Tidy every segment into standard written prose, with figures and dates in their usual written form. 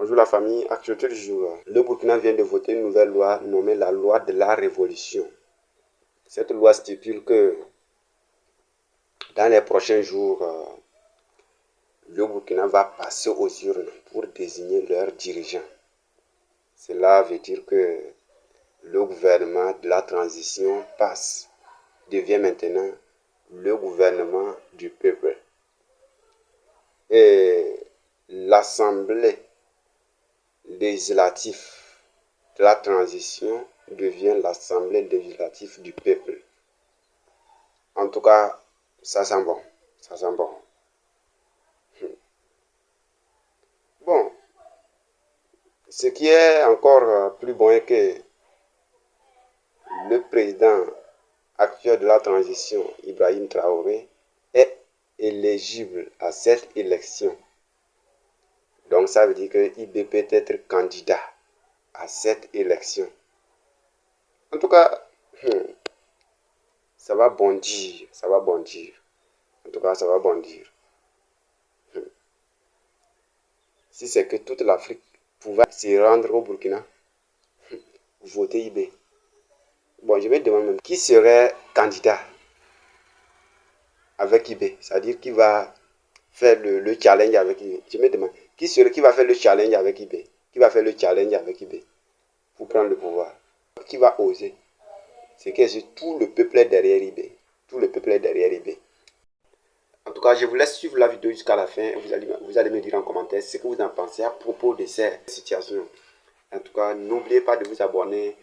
Bonjour la famille, actualité du jour. Le Burkina vient de voter une nouvelle loi nommée la loi de la révolution. Cette loi stipule que dans les prochains jours, le Burkina va passer aux urnes pour désigner leurs dirigeants. Cela veut dire que le gouvernement de la transition devient maintenant le gouvernement du peuple. Et l'Assemblée législative de la transition devient l'Assemblée législative du peuple. En tout cas, ça sent bon. Ça sent bon. Bon, ce qui est encore plus bon est que le président actuel de la transition, Ibrahim Traoré, est éligible à cette élection. Donc ça veut dire qu'il peut être candidat à cette élection. En tout cas, ça va bondir, ça va bondir. En tout cas, ça va bondir. Si c'est que toute l'Afrique pouvait se rendre au Burkina, voter IB. Bon, je me demande même qui serait candidat avec IB, c'est-à-dire qui va faire le challenge avec IB. Je me demande qui va faire le challenge avec IB, qui va faire le challenge avec IB pour prendre le pouvoir, qui va oser. C'est que tout le peuple est derrière IB, tout le peuple est derrière IB. En tout cas, je vous laisse suivre la vidéo jusqu'à la fin. Vous allez me dire en commentaire ce que vous en pensez à propos de cette situation. En tout cas, n'oubliez pas de vous abonner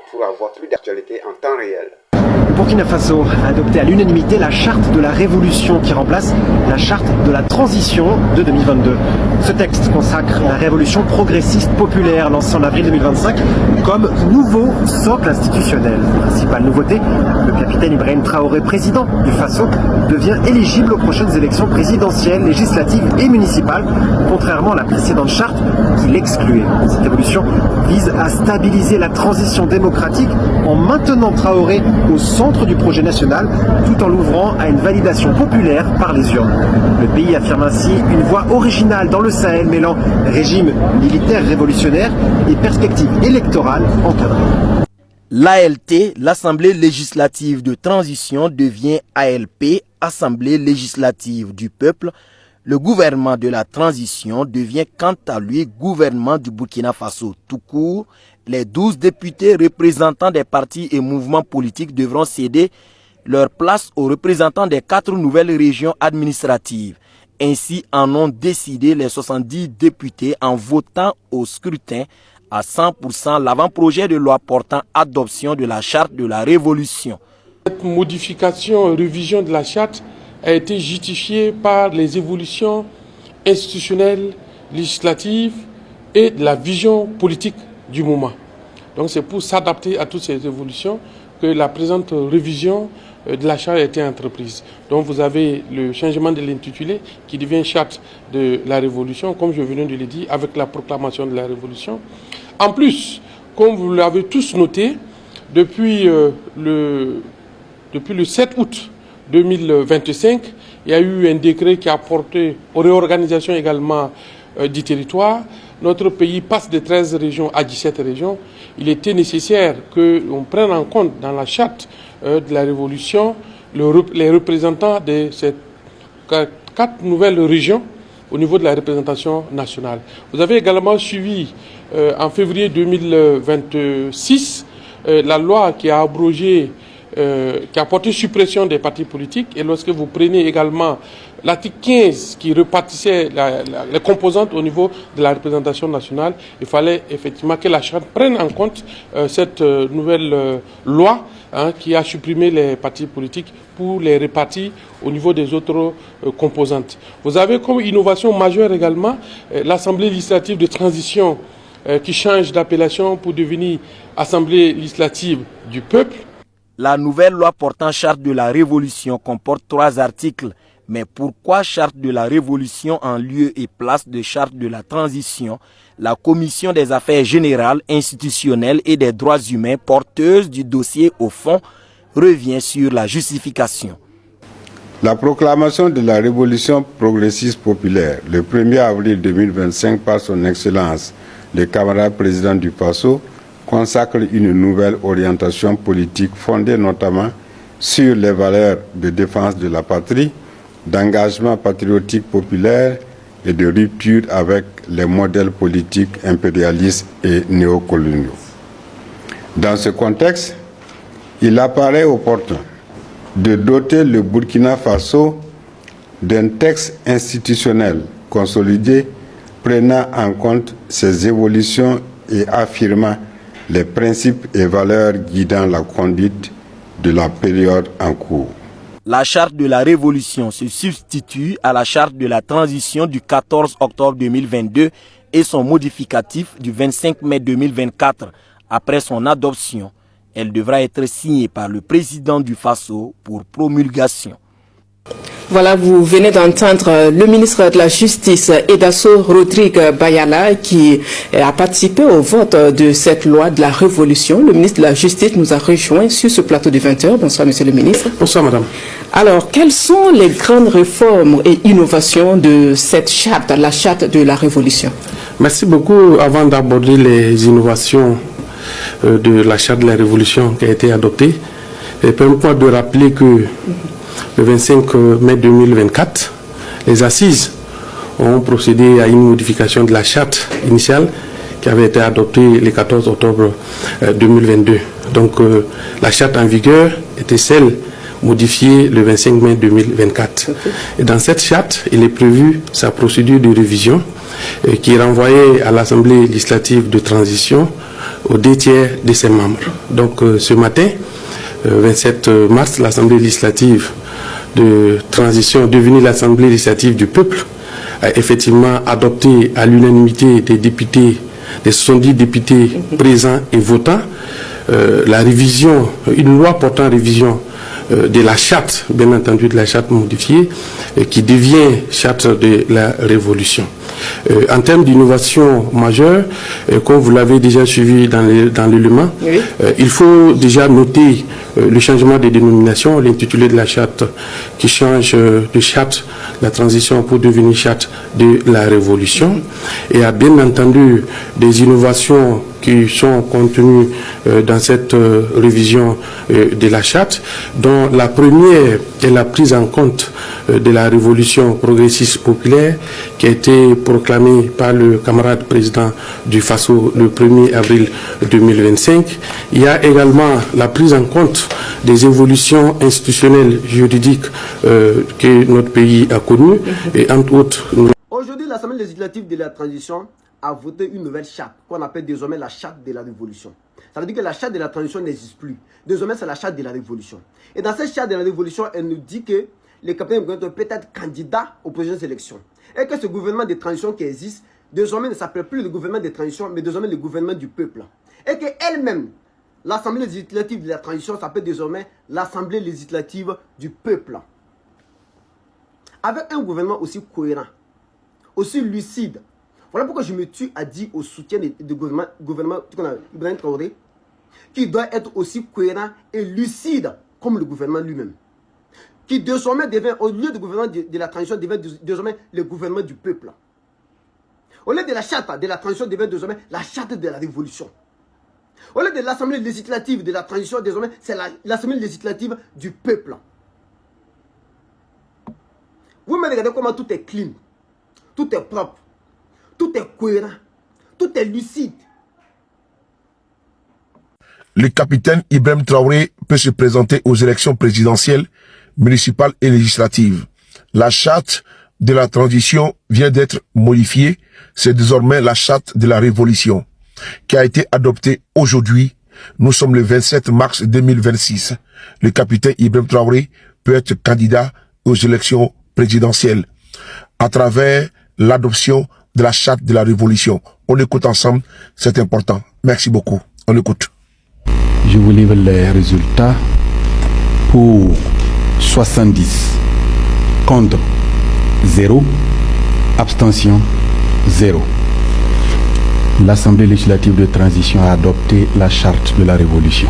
pour avoir plus d'actualités en temps réel. Le Burkina Faso a adopté à l'unanimité la charte de la révolution qui remplace la charte de la transition de 2022. Ce texte consacre la révolution progressiste populaire lancée en avril 2025 comme nouveau socle institutionnel. Principale nouveauté, le capitaine Ibrahim Traoré, président du Faso, devient éligible aux prochaines élections présidentielles, législatives et municipales, contrairement à la précédente charte qui l'excluait. Cette évolution vise à stabiliser la transition démocratique en maintenant Traoré au centre du projet national, tout en l'ouvrant à une validation populaire par les urnes. Le pays affirme ainsi une voie originale dans le Sahel mêlant régime militaire révolutionnaire et perspectives électorales encadrées. L'ALT, l'Assemblée législative de transition, devient ALP, Assemblée législative du peuple. Le gouvernement de la transition devient quant à lui gouvernement du Burkina Faso. Tout court, les 12 députés représentants des partis et mouvements politiques devront céder leur place aux représentants des 4 nouvelles régions administratives. Ainsi en ont décidé les 70 députés en votant au scrutin à 100% l'avant-projet de loi portant adoption de la charte de la révolution. Cette modification et révision de la charte a été justifiée par les évolutions institutionnelles, législatives et de la vision politique du moment. Donc c'est pour s'adapter à toutes ces évolutions que la présente révision de la charte a été entreprise. Donc vous avez le changement de l'intitulé qui devient charte de la révolution, comme je venais de le dire, avec la proclamation de la révolution. En plus, comme vous l'avez tous noté, depuis le 7 août 2025, il y a eu un décret qui a porté aux réorganisations également du territoire. Notre pays passe de 13 régions à 17 régions. Il était nécessaire que l'on prenne en compte dans la charte de la révolution les représentants de ces 4 nouvelles régions au niveau de la représentation nationale. Vous avez également suivi en février 2026 la loi qui a abrogé qui a porté suppression des partis politiques. Et lorsque vous prenez également l'article 15 qui repartissait les composantes au niveau de la représentation nationale, il fallait effectivement que la charte prenne en compte cette nouvelle loi qui a supprimé les partis politiques pour les répartir au niveau des autres composantes. Vous avez comme innovation majeure également l'Assemblée législative de transition qui change d'appellation pour devenir Assemblée législative du peuple. La nouvelle loi portant charte de la révolution comporte 3 articles. Mais pourquoi charte de la révolution en lieu et place de charte de la transition? La commission des affaires générales, institutionnelles et des droits humains, porteuse du dossier au fond, revient sur la justification. La proclamation de la révolution progressiste populaire le 1er avril 2025 par son Excellence, le camarade président du Faso, consacre une nouvelle orientation politique fondée notamment sur les valeurs de défense de la patrie, d'engagement patriotique populaire et de rupture avec les modèles politiques impérialistes et néocoloniaux. Dans ce contexte, il apparaît opportun de doter le Burkina Faso d'un texte institutionnel consolidé prenant en compte ces évolutions et affirmant les principes et valeurs guidant la conduite de la période en cours. La charte de la révolution se substitue à la charte de la transition du 14 octobre 2022 et son modificatif du 25 mai 2024. Après son adoption, elle devra être signée par le président du Faso pour promulgation. Voilà, vous venez d'entendre le ministre de la Justice, Edasso Rodrigue Bayala, qui a participé au vote de cette loi de la Révolution. Le ministre de la Justice nous a rejoint sur ce plateau de 20h. Bonsoir, monsieur le ministre. Bonsoir, madame. Alors, quelles sont les grandes réformes et innovations de cette charte, la charte de la Révolution? Merci beaucoup. Avant d'aborder les innovations de la charte de la Révolution qui a été adoptée, permettez-moi de rappeler que le 25 mai 2024, les assises ont procédé à une modification de la charte initiale qui avait été adoptée le 14 octobre 2022. Donc la charte en vigueur était celle modifiée le 25 mai 2024. Et dans cette charte, il est prévu sa procédure de révision qui est renvoyée à l'Assemblée législative de transition aux 2/3 de ses membres. Donc ce matin, 27 mars, l'Assemblée législative de transition, devenue l'Assemblée législative du peuple, a effectivement adopté à l'unanimité des députés, des 70 députés présents et votants, la révision, une loi portant révision de la charte, bien entendu de la charte modifiée, qui devient charte de la Révolution. En termes d'innovation majeure, comme vous l'avez déjà suivi dans l'élément, oui. Il faut déjà noter le changement des dénominations, l'intitulé de la charte qui change de charte, la transition pour devenir charte de la Révolution. Et il y a bien entendu des innovations qui sont contenues dans cette révision de la charte, dont la première est la prise en compte de la révolution progressiste populaire qui a été proclamée par le camarade président du Faso le 1er avril 2025. Il y a également la prise en compte des évolutions institutionnelles juridiques que notre pays a connues et entre autres... Aujourd'hui, l'Assemblée législative de la transition a voté une nouvelle charte qu'on appelle désormais la charte de la révolution. Ça veut dire que la charte de la transition n'existe plus. Désormais, c'est la charte de la révolution. Et dans cette charte de la révolution, elle nous dit que le capitaine Mbouento peut être candidat aux prochaines élections. Et que ce gouvernement de transition qui existe, désormais ne s'appelle plus le gouvernement de transition, mais désormais le gouvernement du peuple. Et qu'elle-même, l'Assemblée législative de la transition s'appelle désormais l'Assemblée législative du peuple. Avec un gouvernement aussi cohérent, aussi lucide. Voilà pourquoi je me tue à dire au soutien du gouvernement Ibrahim Traoré, qui doit être aussi cohérent et lucide comme le gouvernement lui-même. Qui désormais devient, au lieu du gouvernement de la transition, devient désormais le gouvernement du peuple. Au lieu de la charte de la transition, devient désormais la charte de la révolution. Au lieu de l'Assemblée législative de la transition, désormais, c'est l'Assemblée législative du peuple. Vous me regardez comment tout est clean, tout est propre, tout est cohérent, tout est lucide. Le capitaine Ibrahim Traoré peut se présenter aux élections présidentielles, municipales et législatives. La charte de la transition vient d'être modifiée. C'est désormais la charte de la révolution qui a été adoptée aujourd'hui. Nous sommes le 27 mars 2026. Le capitaine Ibrahim Traoré peut être candidat aux élections présidentielles à travers l'adoption de la charte de la révolution. On écoute ensemble, c'est important. Merci beaucoup. On écoute. Je vous livre les résultats pour 70 contre 0, abstention 0. L'Assemblée législative de transition a adopté la charte de la révolution.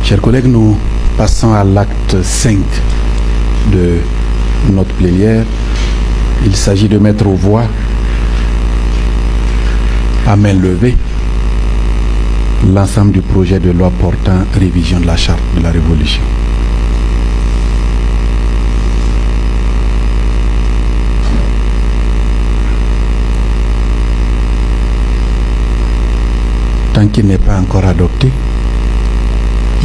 Chers Chers collègues, nous passons à l'acte 5 de notre plénière. Il s'agit de mettre aux voix, à main levée, l'ensemble du projet de loi portant révision de la Charte de la Révolution. Tant qu'il n'est pas encore adopté,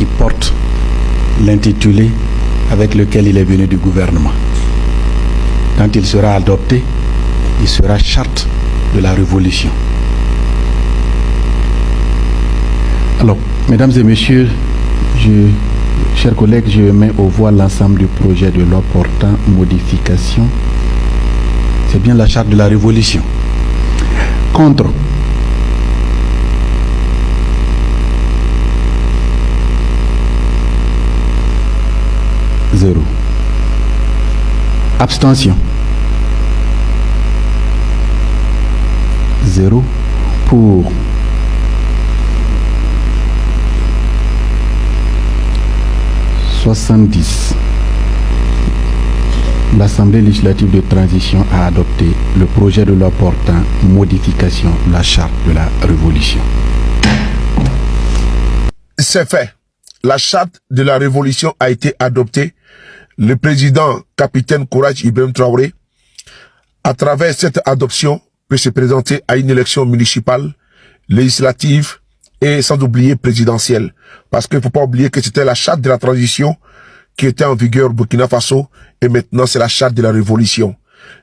il porte l'intitulé avec lequel il est venu du gouvernement. Quand il sera adopté, il sera Charte de la Révolution. Alors, mesdames et messieurs, chers collègues, je mets aux voix l'ensemble du projet de loi portant modification. C'est bien la Charte de la Révolution. Contre. Zéro. Abstention. Zéro. Pour. L'Assemblée législative de transition a adopté le projet de loi portant modification de la Charte de la Révolution. C'est fait. La Charte de la Révolution a été adoptée. Le président, capitaine Courage Ibrahim Traoré, à travers cette adoption, peut se présenter à une élection municipale, législative et sans oublier présidentielle. Parce qu'il ne faut pas oublier que c'était la Charte de la transition qui était en vigueur au Burkina Faso et maintenant c'est la Charte de la Révolution.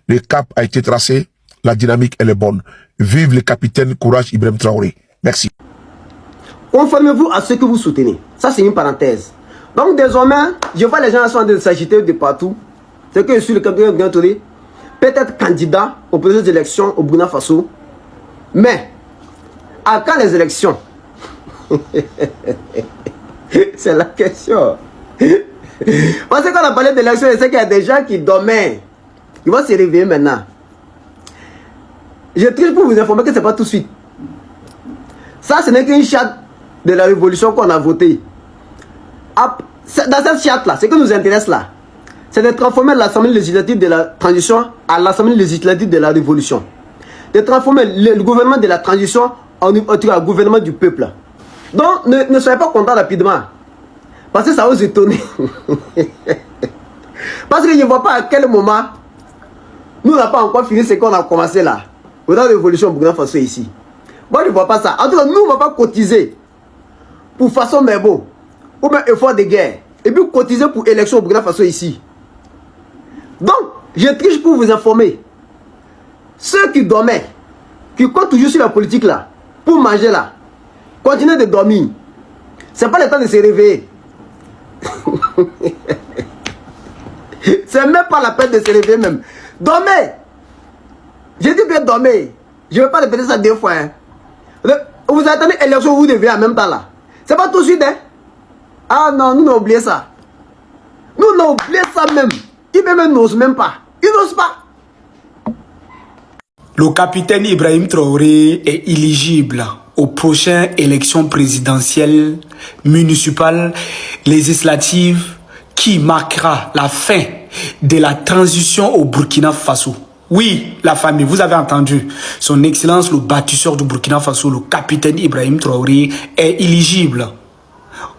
Le cap a été tracé, la dynamique elle est bonne. Vive le capitaine Courage Ibrahim Traoré. Merci. Conformez-vous à ce que vous soutenez. Ça, c'est une parenthèse. Donc, désormais, je vois les gens sont en train de s'agiter de partout. C'est que je suis le capitaine Ibrahim Traoré, peut-être candidat aux prochaines élections au Burkina Faso. Mais, à quand les élections? C'est la question. Parce qu'on a parlé d'élections, je sais qu'il y a des gens qui dormaient. Ils vont se réveiller maintenant. Je triche pour vous informer que ce n'est pas tout de suite. Ça, ce n'est qu'une charte de la Révolution qu'on a votée. Dans cette charte-là, ce qui nous intéresse là, c'est de transformer l'Assemblée législative de la transition à l'Assemblée législative de la Révolution. De transformer le gouvernement de la transition en un gouvernement du peuple. Donc, ne soyez pas contents rapidement. Parce que ça va vous étonner. Parce que je ne vois pas à quel moment nous n'avons pas encore fini ce qu'on a commencé là. Dans la Révolution au Burkina Faso ici. Moi, je ne vois pas ça. En tout cas, nous, on ne va pas cotiser pour façon Merbo ou bien effort de guerre. Et puis cotiser pour élection au Burkina Faso ici. Donc, je triche pour vous informer. Ceux qui dormaient, qui comptent toujours sur la politique là, pour manger là, continuez de dormir. C'est pas le temps de se réveiller. C'est même pas la peine de se réveiller même. Dormez. J'ai dit bien dormez. Je ne vais pas répéter ça deux fois. Hein. Vous attendez l'élection, vous devez en même temps là. C'est pas tout de suite. Hein? Ah non, nous n'avons oublié ça. Nous n'avons oublié ça même. Ils même n'osent même pas. Ils n'osent pas. Le capitaine Ibrahim Traoré est éligible aux prochaines élections présidentielles, municipales, législatives qui marquera la fin de la transition au Burkina Faso. Oui, la famille, vous avez entendu. Son Excellence, le bâtisseur du Burkina Faso, le capitaine Ibrahim Traoré, est éligible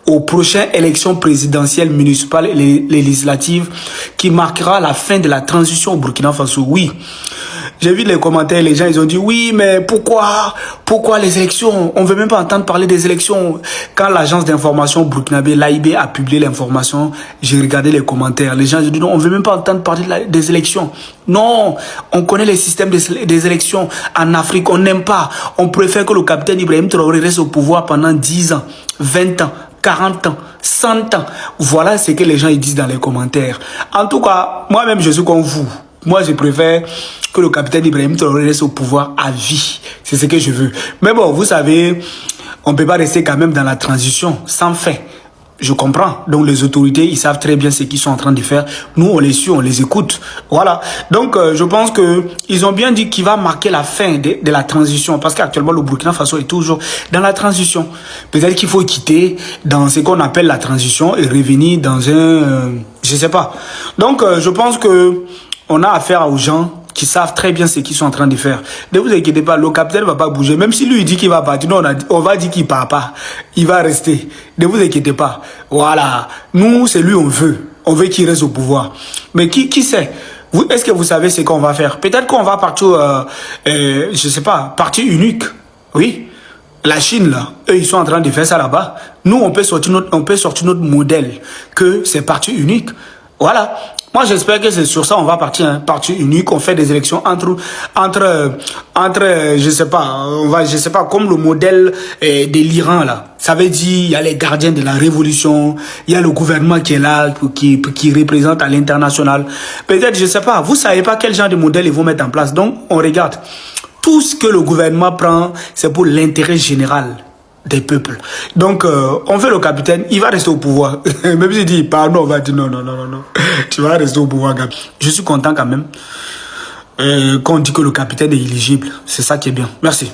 aux prochaines élections présidentielles, municipales et législatives qui marquera la fin de la transition au Burkina Faso. Oui. J'ai vu les commentaires, les gens ils ont dit oui mais pourquoi les élections? On ne veut même pas entendre parler des élections. Quand l'agence d'information burkinabé, l'AIB a publié l'information, j'ai regardé les commentaires. Les gens ils ont dit non, on ne veut même pas entendre parler des élections. Non, on connaît les systèmes des élections en Afrique, on n'aime pas. On préfère que le capitaine Ibrahim Traoré reste au pouvoir pendant 10 ans, 20 ans, 40 ans, 100 ans. Voilà ce que les gens ils disent dans les commentaires. En tout cas, moi-même je suis comme vous. Moi, je préfère que le capitaine Ibrahim Traoré reste au pouvoir à vie. C'est ce que je veux. Mais bon, vous savez, on ne peut pas rester quand même dans la transition sans fin. Je comprends. Donc les autorités, ils savent très bien ce qu'ils sont en train de faire. Nous, on les suit, on les écoute. Voilà. Donc je pense que ils ont bien dit qu'il va marquer la fin de la transition. Parce qu'actuellement, le Burkina Faso est toujours dans la transition. Peut-être qu'il faut quitter dans ce qu'on appelle la transition et revenir dans un... je sais pas. Donc je pense que on a affaire aux gens qui savent très bien ce qu'ils sont en train de faire. Ne vous inquiétez pas, le capitaine ne va pas bouger. Même si lui il dit qu'il va partir, non, on va dire qu'il ne part pas. Il va rester. Ne vous inquiétez pas. Voilà. Nous, c'est lui on veut. On veut qu'il reste au pouvoir. Mais qui sait? Est-ce que vous savez ce qu'on va faire? Peut-être qu'on va partir, je sais pas, partir unique. Oui. La Chine, là, eux, ils sont en train de faire ça là-bas. Nous, on peut sortir notre modèle, que c'est parti unique. Voilà. Moi, j'espère que c'est sur ça on va partir, hein, parti unique. On fait des élections entre, je sais pas, comme le modèle de l'Iran là. Ça veut dire il y a les gardiens de la révolution, il y a le gouvernement qui est là, qui représente à l'international. Peut-être, je sais pas. Vous savez pas quel genre de modèle ils vont mettre en place. Donc, on regarde. Tout ce que le gouvernement prend, c'est pour l'intérêt général des peuples. Donc, on fait le capitaine, il va rester au pouvoir. Même s'il dit, pardon, on va dire non. Tu vas rester au pouvoir, Gabi. Je suis content quand même qu'on dit que le capitaine est éligible. C'est ça qui est bien. Merci.